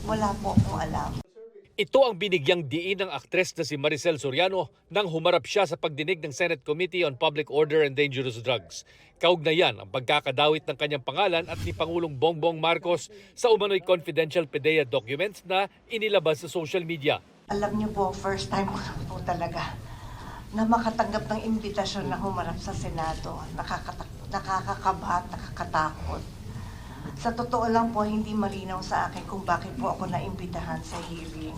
Wala po akong alam. Ito ang binigyang diin ng aktres na si Maricel Soriano nang humarap siya sa pagdinig ng Senate Committee on Public Order and Dangerous Drugs. Kaugnayan ang pagkakadawit ng kanyang pangalan at ni Pangulong Bongbong Marcos sa umano'y confidential PDEA documents na inilabas sa social media. Alam niyo po, first time ko lang po talaga na makatanggap ng imbitasyon na humarap sa Senado. Nakakakaba at nakakatakot. Sa totoo lang po, hindi malinaw sa akin kung bakit po ako naimbitahan sa hearing.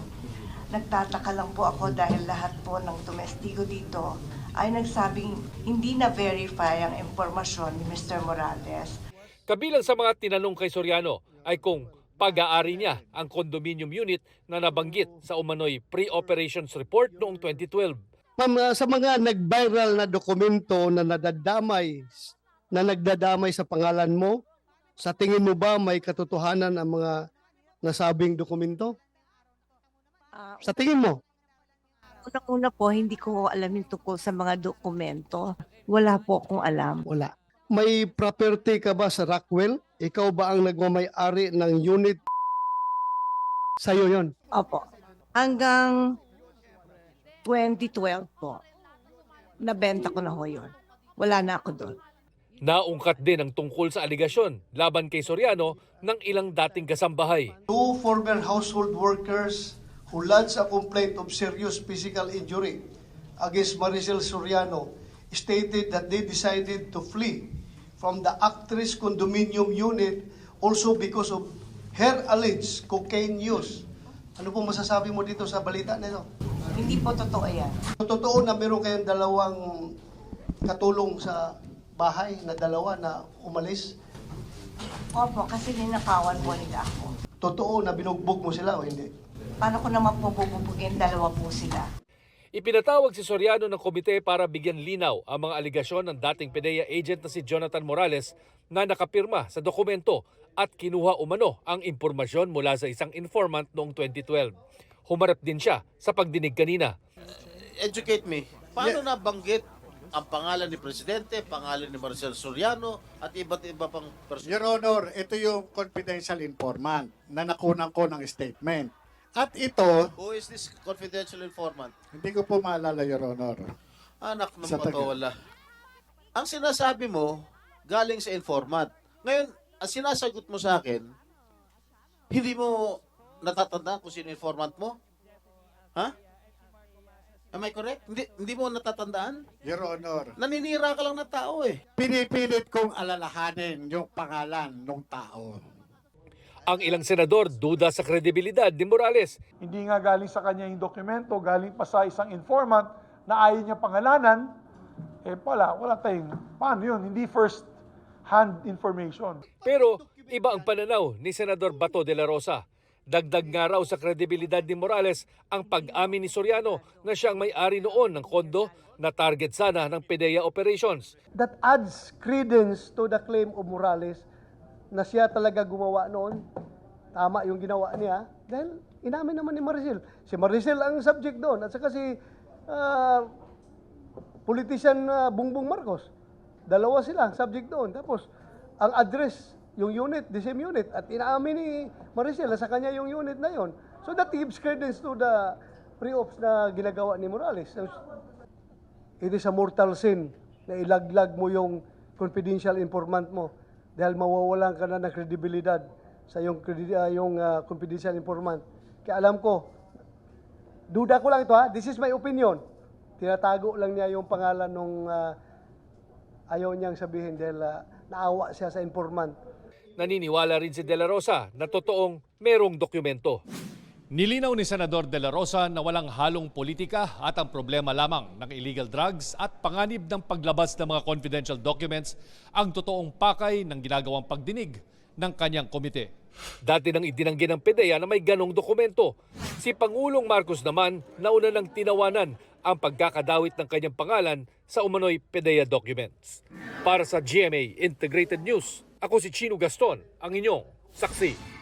Nagtataka lang po ako dahil lahat po ng tumestigo dito ay nagsabing hindi na-verify ang impormasyon ni Mr. Morales. Kabilang sa mga tinanong kay Soriano ay kung pag-aari niya ang condominium unit na nabanggit sa umano'y pre-operations report noong 2012. Ma'am, sa mga nag-viral na dokumento na nagdadamay sa pangalan mo, sa tingin mo ba may katotohanan ang mga nasabing dokumento? Sa tingin mo? Una po, hindi ko alam yung tungkol sa mga dokumento. Wala po akong alam. Wala. May property ka ba sa Rockwell? Ikaw ba ang nagmamay-ari ng unit? Sa'yo yon. Opo. Hanggang 2012 po, nabenta ko na ho yun. Wala na ako doon. Naungkat din ang tungkol sa aligasyon laban kay Soriano ng ilang dating kasambahay. 2 former household workers who lodged a complaint of serious physical injury against Maricel Soriano stated that they decided to flee from the actress condominium unit also because of her alleged cocaine use. Ano po masasabi mo dito sa balita na ito? Hindi po totoo yan. Totoo na meron kayong dalawang katulong sa bahay na dalawa na umalis? Opo, kasi ninakawan po nila ako. Totoo na binugbog mo sila o hindi? Paano ko naman po bububugin? Dalawa po sila. Ipinatawag si Soriano ng komite para bigyan linaw ang mga aligasyon ng dating PDEA agent na si Jonathan Morales na nakapirma sa dokumento at kinuha umano ang impormasyon mula sa isang informant noong 2012. Humarap din siya sa pagdinig kanina. Educate me. Paano nabanggit ang pangalan ni Presidente, pangalan ni Maricel Soriano at iba't iba pang person? Your Honor, ito yung confidential informant na nakunan ko ng statement. At ito, Who is this confidential informant? hindi ko po maalala, Your Honor. Anak ng Sa taga- patawala. Ang sinasabi mo, galing sa informant. Ngayon, ang sinasagot mo sa akin, hindi mo natatandaan kung sino informant mo? Ha? Am I correct? Hindi mo natatandaan? Your Honor, Naninira ka lang ng tao eh. pinipilit kong alalahanin yung pangalan ng tao. Ang ilang senador duda sa kredibilidad ni Morales. Hindi nga galing sa kanya yung dokumento, galing pa sa isang informant na ayaw niya pangalanan, wala tayong, paano yun? Hindi first hand information. Pero iba ang pananaw ni Senador Bato de la Rosa. Dagdag nga raw sa kredibilidad ni Morales ang pag-amin ni Soriano na siyang may-ari noon ng kondo na target sana ng PDEA operations. That adds credence to the claim of Morales na siya talaga gumawa noon. Tama yung ginawa niya. Dahil inamin naman ni Maricel. Si Maricel ang subject doon. At saka si politician Bongbong Marcos. Dalawa sila ang subject doon. Tapos ang address, yung unit, the same unit. At inaamin ni Maricel sa kanya yung unit na yon. So that gives credence to the pre-ops na ginagawa ni Morales. It is a mortal sin na ilaglag mo yung confidential informant mo dahil mawawalan ka na ng kredibilidad sa yung confidential informant. Kaya alam ko, duda ko lang ito ha, this is my opinion. Tinatago lang niya yung pangalan nung ayaw niyang sabihin dahil naawa siya sa informant. Naniniwala rin si De La Rosa na totoong merong dokumento. Nilinaw ni Senador De La Rosa na walang halong politika at ang problema lamang ng illegal drugs at panganib ng paglabas ng mga confidential documents ang totoong pakay ng ginagawang pagdinig ng kanyang komite. Dati nang itinanggi ng PDEA na may ganong dokumento. Si Pangulong Marcos naman nauna nang tinawanan ang pagkakadawit ng kanyang pangalan sa umano'y PDEA documents. Para sa GMA Integrated News, ako si Chino Gaston, ang inyong saksi.